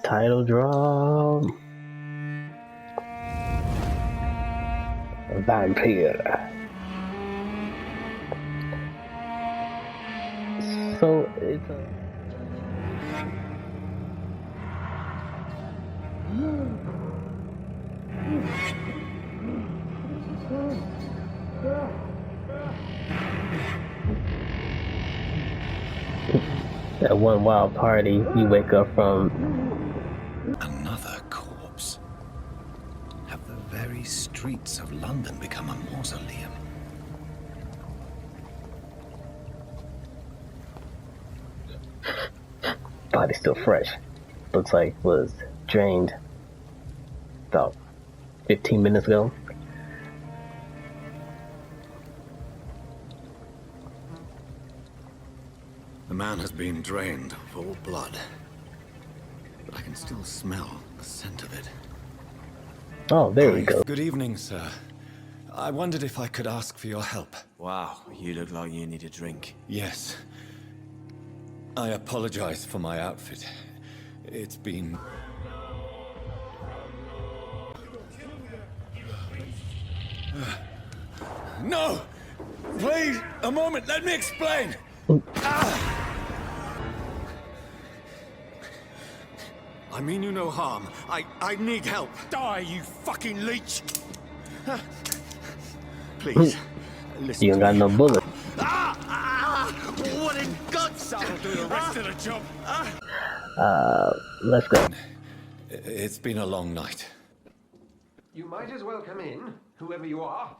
Title drop. Vampyr. So it's a that one wild party you wake up from. Another corpse. Have the very streets of London become a mausoleum? Body's still fresh. Looks like was drained about 15 minutes ago. The man has been drained of all blood, but I can still smell the scent of it. Oh, there we go. Good evening, sir. I wondered if I could ask for your help. Wow, you look like you need a drink. Yes. I apologize for my outfit. It's been... No! Please, a moment, let me explain! I mean you no harm. I need help. Die, you fucking leech! Please, listen. You ain't got no bullet. What in guts! I'll do the rest of the job. Let's go. It's been a long night. You might as well come in, whoever you are.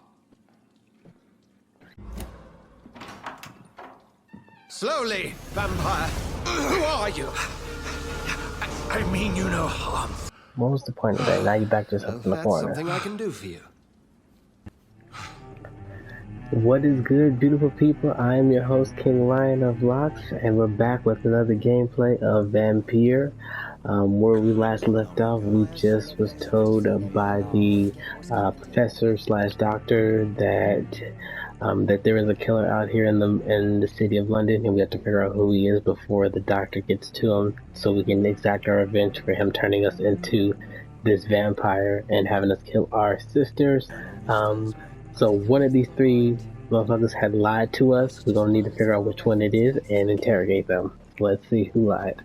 Slowly, vampire. Who are you? I mean you no harm. What was the point of that? Now you back yourself in the That's corner. something I can do for you. What is good, beautiful people? I am your host, Kinglionoflocs, and we're back with another gameplay of Vampyr. Where we last left off, we just was told by the professor slash doctor that that there is a killer out here in the city of London, and we have to figure out who he is before the doctor gets to him, so we can exact our revenge for him turning us into this vampire and having us kill our sisters. So one of these three motherfuckers had lied to us. We're gonna need to figure out which one it is and interrogate them. Let's see who lied.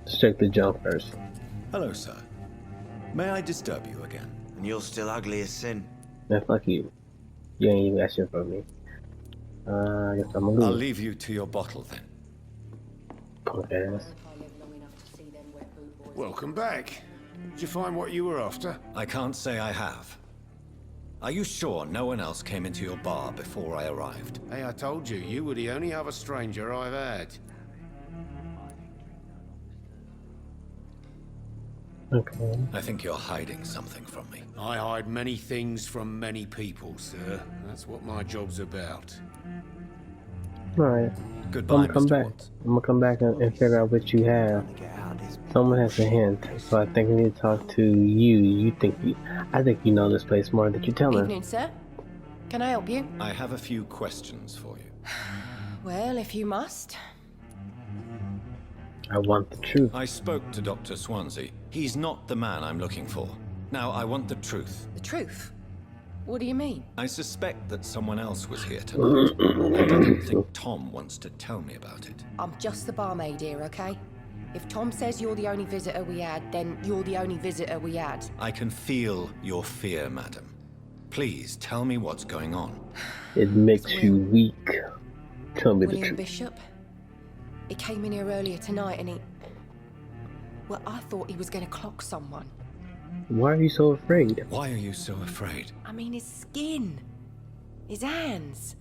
Let's check the junk first. Hello, sir. May I disturb you again? And you're still ugly as sin. Man, fuck you. You ain't even got shit from me. I guess I'm gonna I'll leave. leave you to your bottle then. Punk ass. Welcome back. Did you find what you were after? I can't say I have. Are you sure no one else came into your bar before I arrived? Hey, I told you, you were the only other stranger I've had. Okay. I think you're hiding something from me. I hide many things from many people, sir. That's what my job's about. Alright. Goodbye, I'm gonna come Mr. back. Watts. I'm gonna come back and figure out what you have. Someone has a hint, so I think we need to talk to you. I think you know this place more than you tell me. Evening, sir. Can I help you? I have a few questions for you. Well, if you must. I want the truth. I spoke to Dr. Swansea. He's not the man I'm looking for. Now, I want the truth. The truth? What do you mean? I suspect that someone else was here tonight. I don't think Tom wants to tell me about it. I'm just the barmaid here, okay? If Tom says you're the only visitor we had, then you're the only visitor we had. I can feel your fear, madam. Please tell me what's going on. It makes you weak. Tell me the William truth. Bishop? He came in here earlier tonight and he... Well, I thought he was going to clock someone. Why are you so afraid? Why are you so afraid? I mean, his skin. His hands.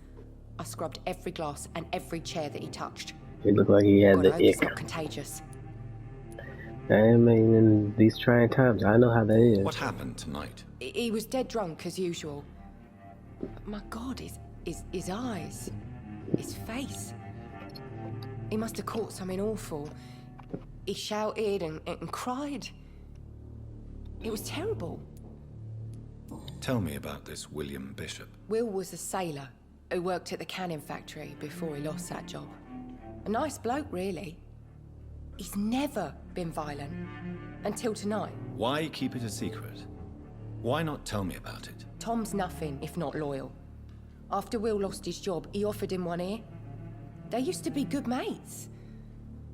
I scrubbed every glass and every chair that he touched. It looked like he had God, I the hope it's ick. not contagious. I mean, in these trying times, I know how that is. What happened tonight? He was dead drunk as usual. But my God, his eyes, his face. He must have caught something awful. He shouted and cried. It was terrible. Tell me about this William Bishop. Will was a sailor who worked at the canning factory before he lost that job. A nice bloke, really. He's never been violent. Until tonight. Why keep it a secret? Why not tell me about it? Tom's nothing if not loyal. After Will lost his job, he offered him one ear. They used to be good mates.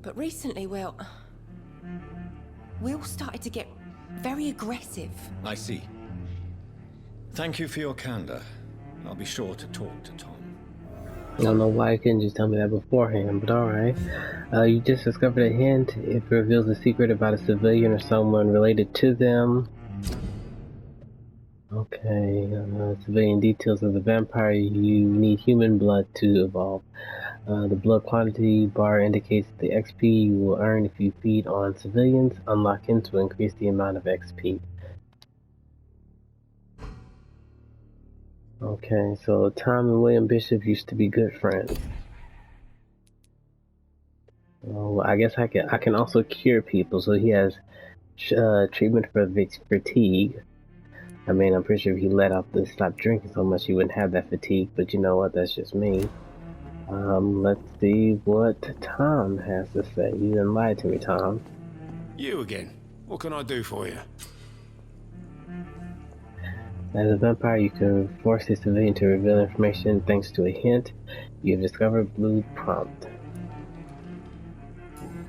But recently, well, Will started to get very aggressive. I see. Thank you for your candor. I'll be sure to talk to Tom. I don't know why you couldn't just tell me that beforehand, but alright. You just discovered a hint. It reveals a secret about a civilian or someone related to them. Okay, civilian details of the vampire. You need human blood to evolve. The blood quantity bar indicates the XP you will earn if you feed on civilians. Unlock him to increase the amount of XP. Okay, so Tom and William Bishop used to be good friends. Well, I guess I can also cure people. So he has treatment for fatigue. I mean, I'm pretty sure if he let off the stop drinking so much, he wouldn't have that fatigue. But you know what? That's just me. Let's see what Tom has to say. You didn't lie to me, Tom. You again. What can I do for you? As a vampire, you can force a civilian to reveal information thanks to a hint. You have discovered Blue Prompt.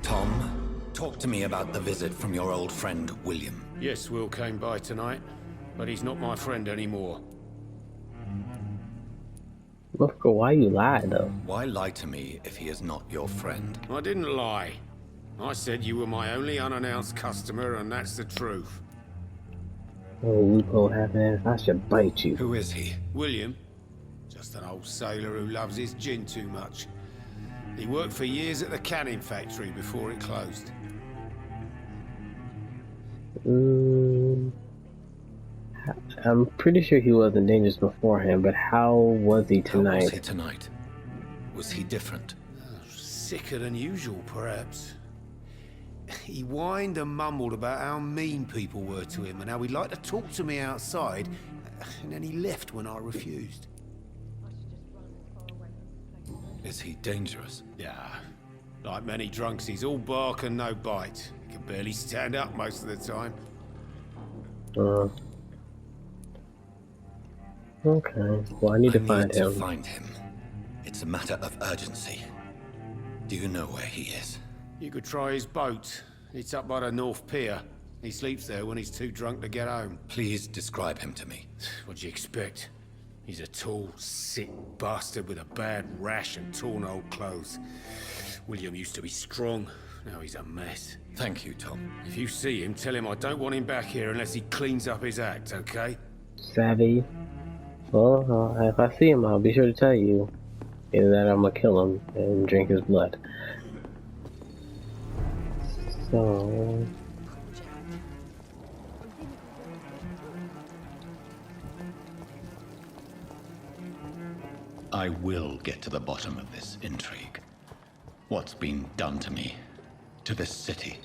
Tom, talk to me about the visit from your old friend, William. Yes, Will came by tonight, but he's not my friend anymore. Look, why you lie, though? Why lie to me if he is not your friend? I didn't lie. I said you were my only unannounced customer, and that's the truth. Oh, loophole happening. I should bite you. Who is he? William? Just an old sailor who loves his gin too much. He worked for years at the canning factory before it closed. I'm pretty sure he wasn't dangerous beforehand, but how was he tonight? How was he tonight? Was he different? Sicker than usual, perhaps. He whined and mumbled about how mean people were to him and how he'd like to talk to me outside, and then he left when I refused. Is he dangerous? Yeah. Like many drunks, he's all bark and no bite. He can barely stand up most of the time. Okay. Well, I need to find him. It's a matter of urgency. Do you know where he is? You could try his boat. It's up by the North Pier. He sleeps there when he's too drunk to get home. Please describe him to me. What'd you expect? He's a tall, sick bastard with a bad rash and torn old clothes. William used to be strong. Now he's a mess. Thank you, Tom. If you see him, tell him I don't want him back here unless he cleans up his act, okay? Savvy. Well, if I see him, I'll be sure to tell you. Either that or I'm gonna kill him and drink his blood. So... I will get to the bottom of this intrigue. What's been done to me? To this city?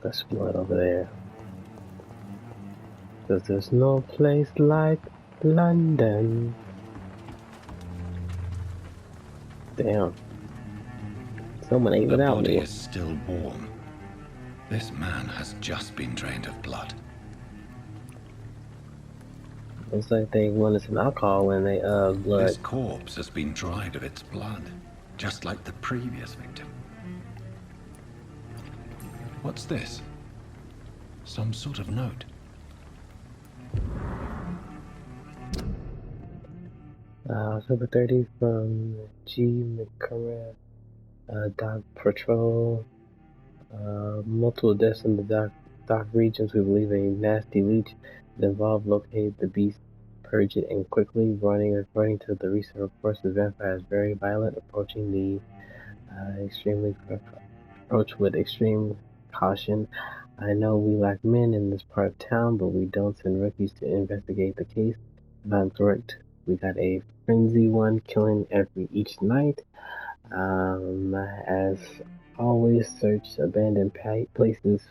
There's blood over there. Cause there's no place like London. Damn. Someone ate without me. The body is still warm. This man has just been drained of blood. Looks like they wanted some alcohol when they blood. This corpse has been dried of its blood, just like the previous victim. What's this? Some sort of note. October 30th from G. McCurran, Dock Patrol. Multiple deaths in the dock regions. We believe a nasty leech is involved. Locate the beast, purge it, and quickly running. According to the recent reports, the vampire is very violent, approach with extreme caution. I know we lack men in this part of town, but we don't send rookies to investigate the case. If I'm correct, we got a frenzy one killing each night. As always, search abandoned places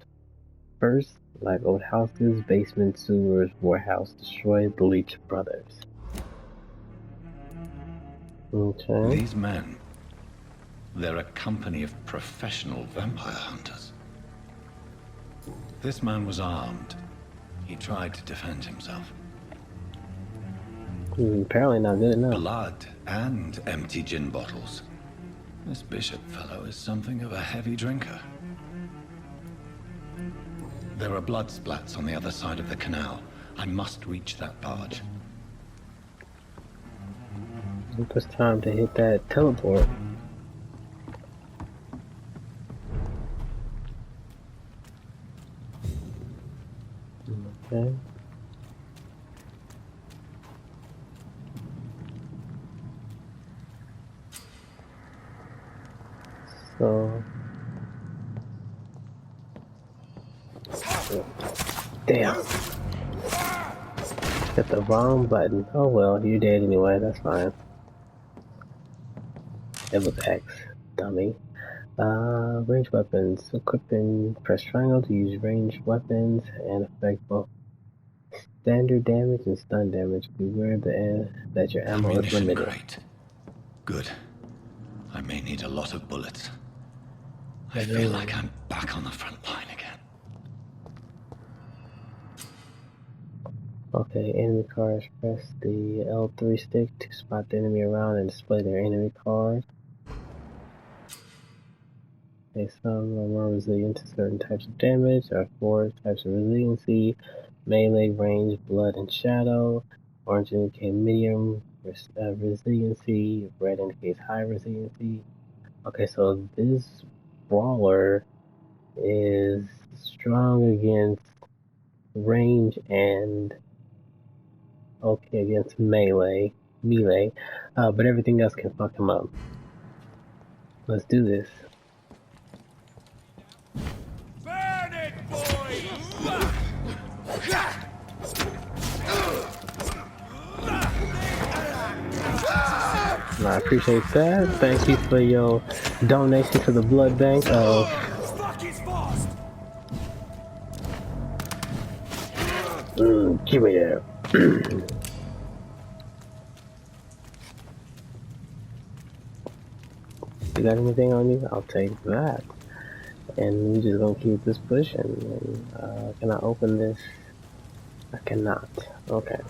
first, like old houses, basements, sewers, warehouse. Destroy the Leech brothers. Okay. These men, They're a company of professional vampire hunters. This man was armed. He tried to defend himself. Apparently not good enough. Blood and empty gin bottles. This Bishop fellow is something of a heavy drinker. There are blood splats on the other side of the canal. I must reach that barge. I think it's time to hit that teleport. Okay. So, damn, hit the wrong button. Oh well, you did anyway, that's fine. It was X, dummy. Ranged weapons. Equipping, press triangle to use ranged weapons and affect both standard damage and stun damage. Beware that your ammo is Ammunition limited. crate. Good. I may need a lot of bullets. I feel like I'm back on the front line again. Okay, enemy cards. Press the L3 stick to spot the enemy around and display their enemy card. Okay, some are more resilient to certain types of damage. There are 4 types of resiliency: melee, range, blood, and shadow. Orange indicates medium resiliency. Red indicates high resiliency. Okay, so this brawler is strong against range and okay against melee, but everything else can fuck him up. Let's do this. Burn it, boys! I appreciate that. Thank you for your donation to the blood bank of give me that. You got anything on you? I'll take that. And we just gonna keep this pushing. And, can I open this? I cannot. Okay.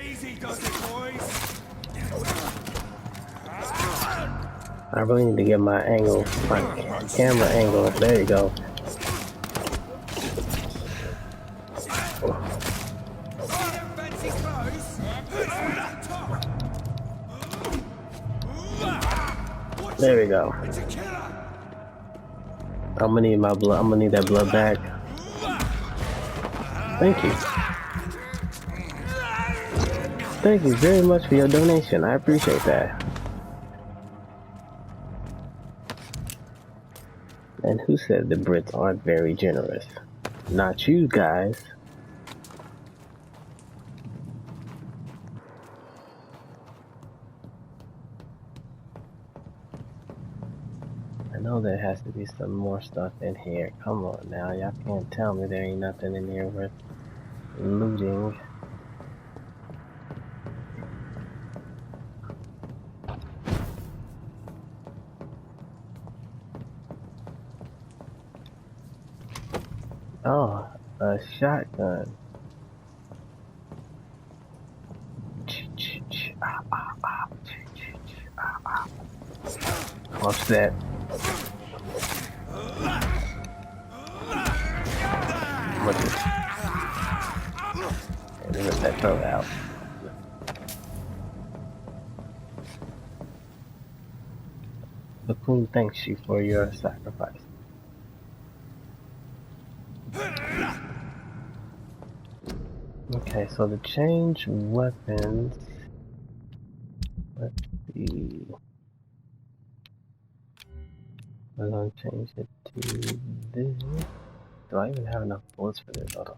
Easy does it, boys. I really need to get my angle, my camera angle. There you go. There we go. I'm gonna need my blood. I'm gonna need that blood back. Thank you. Thank you very much for your donation. I appreciate that. And who said the Brits aren't very generous? Not you guys. I know there has to be some more stuff in here. Come on now, y'all can't tell me there ain't nothing in here worth looting. Oh, a shotgun. Offset. Look at and rip that throat out. The queen thanks you for your sacrifice. Okay, so to change weapons, let's see. We're gonna change it to this. Do I even have enough bullets for this? Hold on.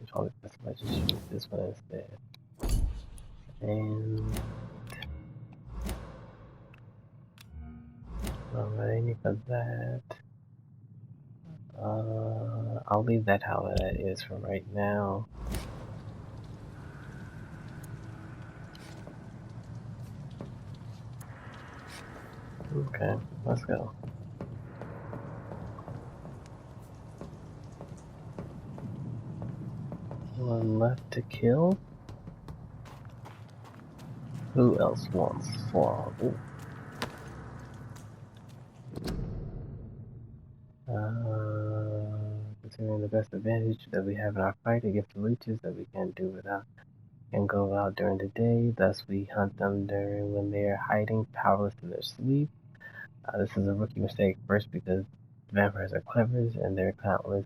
It's probably best if I just use this one instead. And alright, need for that. I'll leave that how that is for right now. Okay, let's go. One left to kill. Who else wants Swamp? Considering the best advantage that we have in our fight against the leeches that we can't do without and go out during the day, thus we hunt them during when they are hiding, powerless in their sleep. This is a rookie mistake, first because vampires are clever and there are countless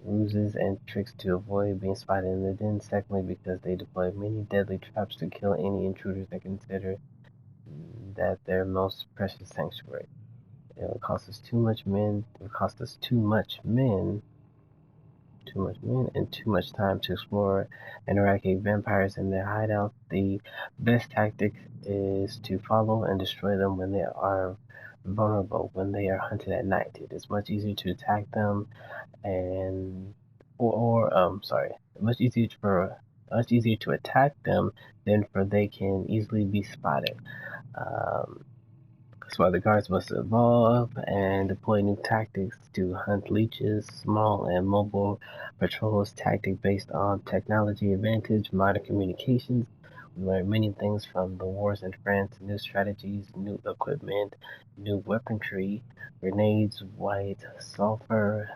ruses and tricks to avoid being spotted in the den. Secondly, because they deploy many deadly traps to kill any intruders that consider that their most precious sanctuary. It would cost us too much men. It would cost us too much men, and too much time to explore and eradicate vampires in their hideouts. The best tactic is to follow and destroy them when they are vulnerable, when they are hunted at night. It is much easier to attack them much easier to attack them than for they can easily be spotted. That's why the guards must evolve and deploy new tactics to hunt leeches, small and mobile patrols, tactic based on technology advantage, modern communications. We learned many things from the wars in France, new strategies, new equipment, new weaponry, grenades, white sulfur,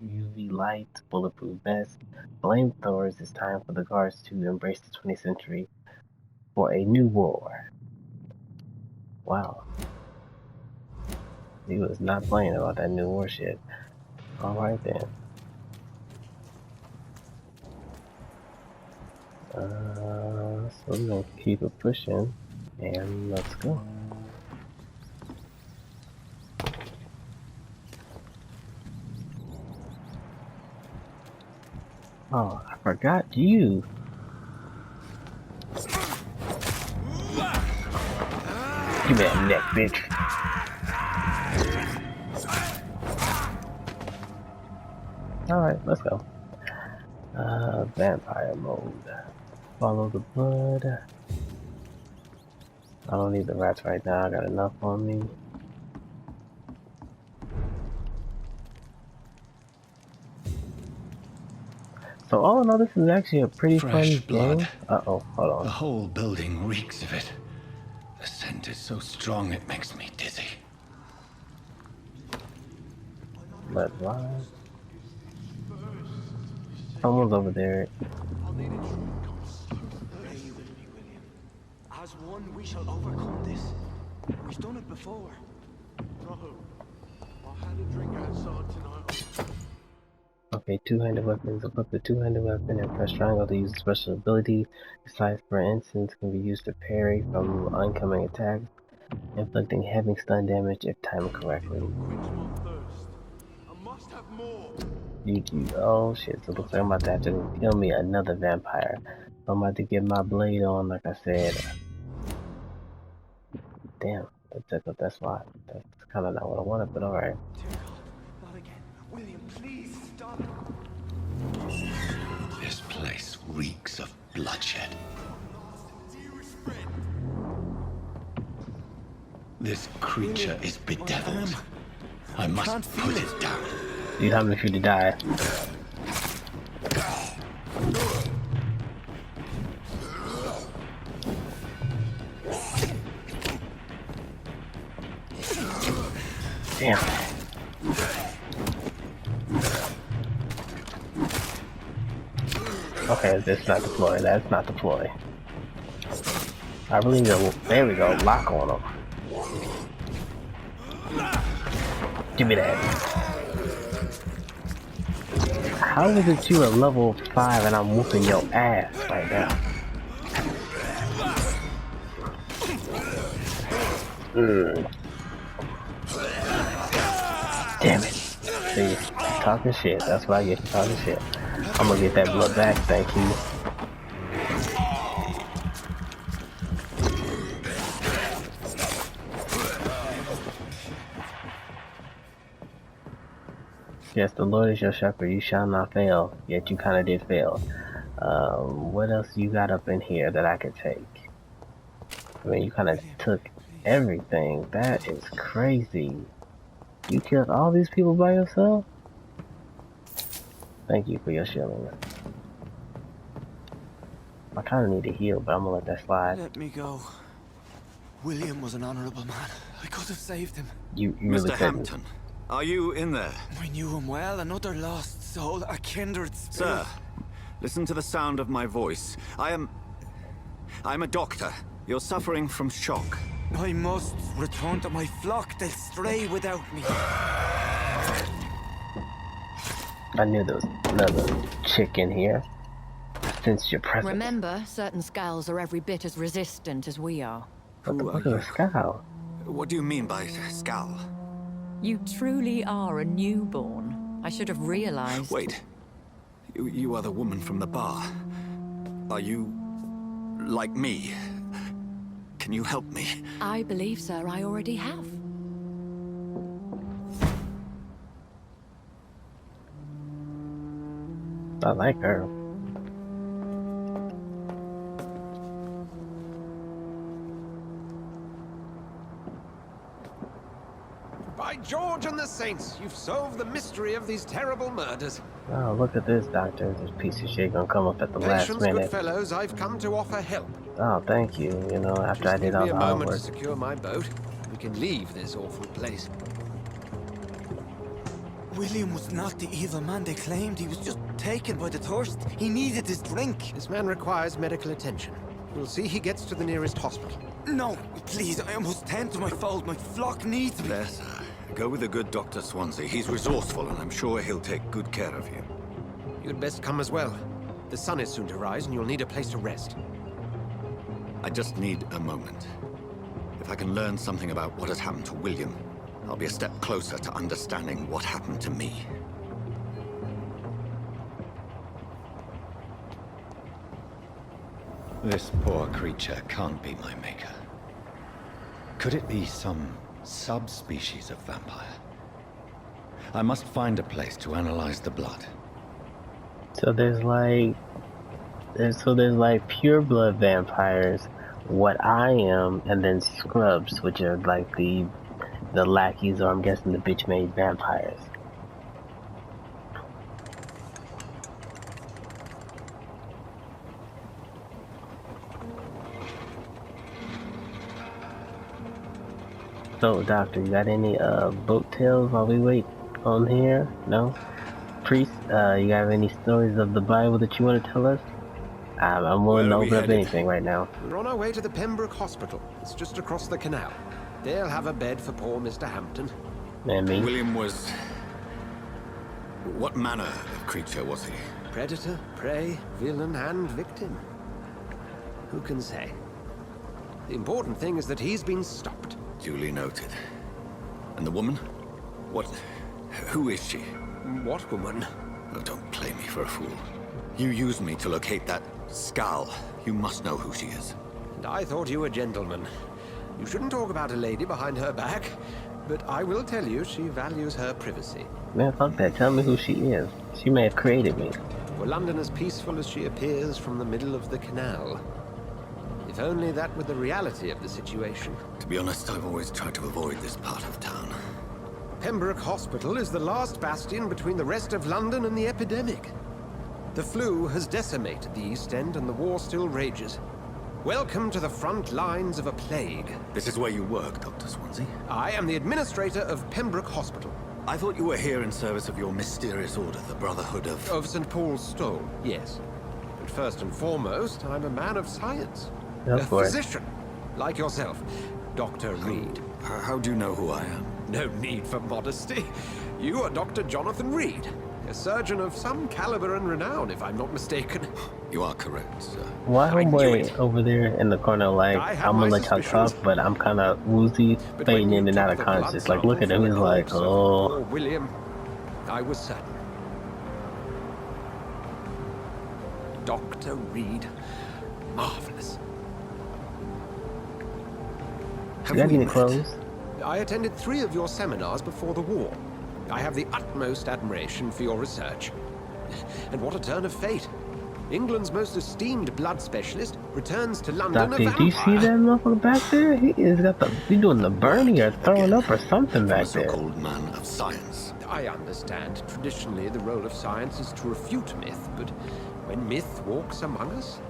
UV lights, bulletproof vests, flamethrowers. It's time for the guards to embrace the 20th century for a new war. Wow. He was not playing about that new war shit. Alright then. So we're gonna keep it pushing and let's go. Oh, I forgot you. Give me that neck, bitch. Alright, let's go. Vampire mode. Follow the blood. I don't need the rats right now, I got enough on me. So all in all, this is actually a pretty fun game. Uh-oh, hold on. The whole building reeks of it. The scent is so strong it makes me dizzy. Let rise. Someone's over there. As one, we shall overcome this. We've done it before. No. I had a drink outside tonight. Okay, two-handed weapons. Equip the two-handed weapon and press triangle to use a special ability. Besides, for instance, can be used to parry from oncoming attacks, inflicting heavy stun damage if timed correctly. I must have more. Oh shit, so it looks like I'm about to have to kill me another vampire. I'm about to get my blade on, like I said. Damn, that took up that spot. That's kind of not what I wanted, but alright. Not again. William, please stop. This place reeks of bloodshed. This creature is bedeviled. I must put it down. Dude, how many for you to die? Damn. Okay, that's not deploy. That's not deploy. I really need to. There we go. Lock on him. Give me that. How is it you a level 5 and I'm whooping your ass right now? Damn it. See, talking shit. That's why I get you talking shit. I'm gonna get that blood back, thank you. Yes, the Lord is your shepherd, you shall not fail, yet you kinda did fail. What else you got up in here that I could take? I mean, you kinda took everything. That is crazy. You killed all these people by yourself? Thank you for your shilling. I kinda need to heal, but I'm gonna let that slide. Let me go. William was an honorable man. I could have saved him. You really Mr. couldn't. Hampton, are you in there? I knew him well, another lost soul, a kindred spirit. Sir, listen to the sound of my voice. I'm a doctor. You're suffering from shock. I must return to my flock. They'll stray without me. I knew there was another chick in here. Since your presence. Remember, certain skulls are every bit as resistant as we are. What the Who fuck are is a scowl? What do you mean by scowl? You truly are a newborn. I should have realized. Wait. You are the woman from the bar. Are you like me? Can you help me? I believe, sir, I already have. I like her. By George and the Saints, you've solved the mystery of these terrible murders. Oh, look at this, doctor. This piece of shit gonna come up at the last Patience, minute. good fellows, I've come to offer help. Oh, thank you. You know, after I Just did give all me the a hard moment to work. secure my boat. We can leave this awful place. William was not the evil man they claimed. He was just taken by the thirst. He needed his drink. This man requires medical attention. We'll see he gets to the nearest hospital. No, please, I must tend to my fold. My flock needs me. There, sir. Go with the good Dr. Swansea. He's resourceful, and I'm sure he'll take good care of you. You'd best come as well. The sun is soon to rise, and you'll need a place to rest. I just need a moment. If I can learn something about what has happened to William, I'll be a step closer to understanding what happened to me. This poor creature can't be my maker. Could it be some subspecies of vampire? I must find a place to analyze the blood. So there's like pure blood vampires, what I am, and then scrubs, which are like the lackeys, or I'm guessing the bitch-made vampires. So, doctor, you got any boat tales while we wait on here? No? Priest, you got any stories of the Bible that you want to tell us? I'm willing to open up anything right now. We're on our way to the Pembroke Hospital. It's just across the canal. They'll have a bed for poor Mr. Hampton. And me? William was... What manner of creature was he? Predator, prey, villain, and victim. Who can say? The important thing is that he's been stopped. Duly noted. And the woman? What... Who is she? What woman? Oh, don't play me for a fool. You used me to locate that skull. You must know who she is. And I thought you a gentleman. You shouldn't talk about a lady behind her back, but I will tell you she values her privacy. Man, fuck that. Tell me who she is. She may have created me. Were London as peaceful as she appears from the middle of the canal? If only that were the reality of the situation. To be honest, I've always tried to avoid this part of town. Pembroke Hospital is the last bastion between the rest of London and the epidemic. The flu has decimated the East End and the war still rages. Welcome to the front lines of a plague. This is where you work, Dr. Swansea? I am the administrator of Pembroke Hospital. I thought you were here in service of your mysterious order, the Brotherhood of... Of St. Paul's Stole, yes. But first and foremost, I'm a man of science. A physician, like yourself, Dr. Reid. How do you know who I am? No need for modesty. You are Dr. Jonathan Reid, a surgeon of some caliber and renown, if I'm not mistaken. You are correct, sir. Why I knew homeboy it. over there in the corner like, I have I'm gonna my let y'all suspicions. talk, but I'm kind of woozy, But fading when you in and took out of the blood conscious. Like, look at him, sample he's from the like, corpse of oh. poor William, I was certain. Dr. Reid, marvelous. You got any clothes? I attended 3 of your seminars before the war. I have the utmost admiration for your research. And what a turn of fate. England's most esteemed blood specialist, returns to London Doctor, a vampire. do you see that motherfucker back there? He is got the doing the burning or throwing up or something back there. So-called man of science. I understand. Traditionally, the role of science is to refute myth, but when myth walks among us,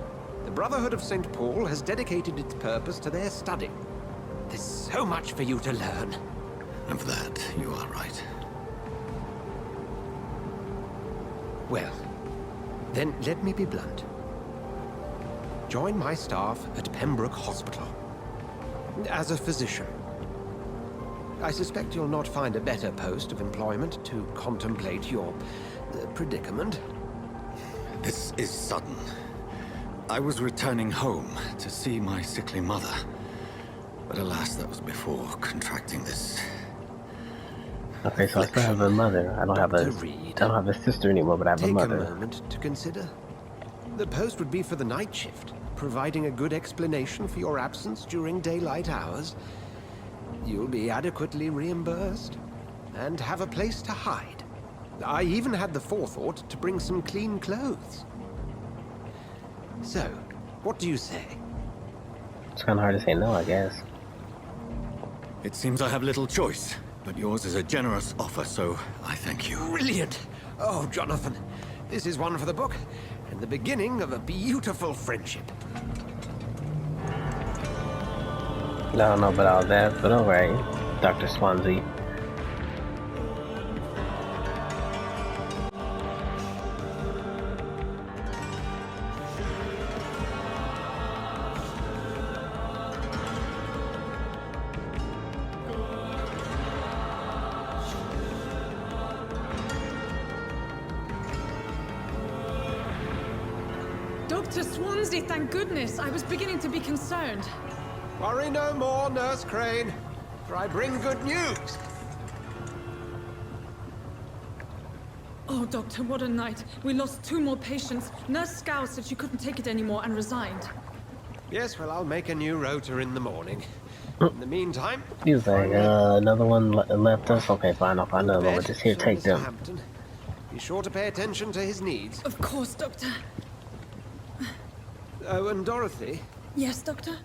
the Brotherhood of St. Paul has dedicated its purpose to their study. There's so much for you to learn. And for that, you are right. Well, then let me be blunt. Join my staff at Pembroke Hospital as a physician. I suspect you'll not find a better post of employment to contemplate your predicament. This is sudden. I was returning home to see my sickly mother. But alas, that was before contracting this. Okay, so I still have a mother. I don't have a sister anymore, but I have a mother. Take a moment to consider. The post would be for the night shift, providing a good explanation for your absence during daylight hours. You'll be adequately reimbursed and have a place to hide. I even had the forethought to bring some clean clothes. So, what do you say? It's kind of hard to say no, I guess. It seems I have little choice, but yours is a generous offer, so I thank you. Brilliant! Oh, Jonathan, this is one for the book, and the beginning of a beautiful friendship. I don't know about all that, but alright, Dr. Swansea. Dr. Swansea, thank goodness. I was beginning to be concerned. Worry no more, Nurse Crane, for I bring good news. Oh, Doctor, what a night. We lost 2 more patients. Nurse Scow said she couldn't take it anymore and resigned. Yes, well, I'll make a new rota in the morning. In the meantime... He was like, another one left us? Okay, fine, I'll find another one. Just here, take them. Hampton. Be sure to pay attention to his needs. Of course, Doctor. Oh, and Dorothy? Yes, Doctor?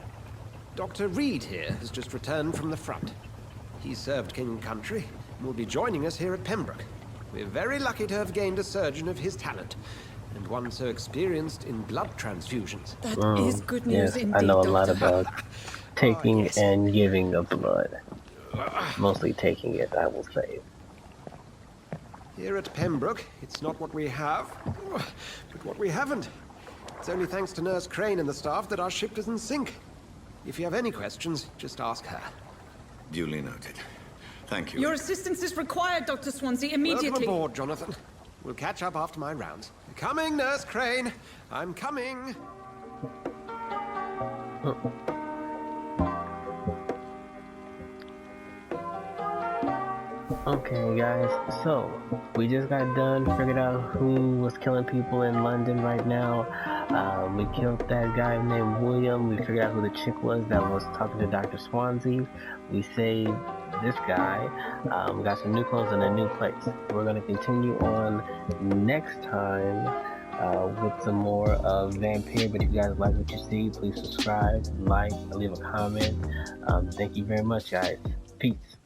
Dr. Reid here has just returned from the front. He served King and Country and will be joining us here at Pembroke. We're very lucky to have gained a surgeon of his talent, and one so experienced in blood transfusions. That is good news indeed, I know a Doctor. lot about taking yes. and giving of blood. Mostly taking it, I will say. Here at Pembroke, it's not what we have, but what we haven't. It's only thanks to Nurse Crane and the staff that our ship doesn't sink. If you have any questions, just ask her. Duly noted. Thank you. Your assistance is required, Dr. Swansea, immediately. Welcome aboard, Jonathan. We'll catch up after my rounds. Coming, Nurse Crane. I'm coming. Okay, guys, so we just got done, figured out who was killing people in London right now. We killed that guy named William. We figured out who the chick was that was talking to Dr. Swansea. We saved this guy. We got some new clothes and a new place. We're going to continue on next time with some more of Vampyr. But if you guys like what you see, please subscribe, like, leave a comment. Thank you very much, guys. Peace.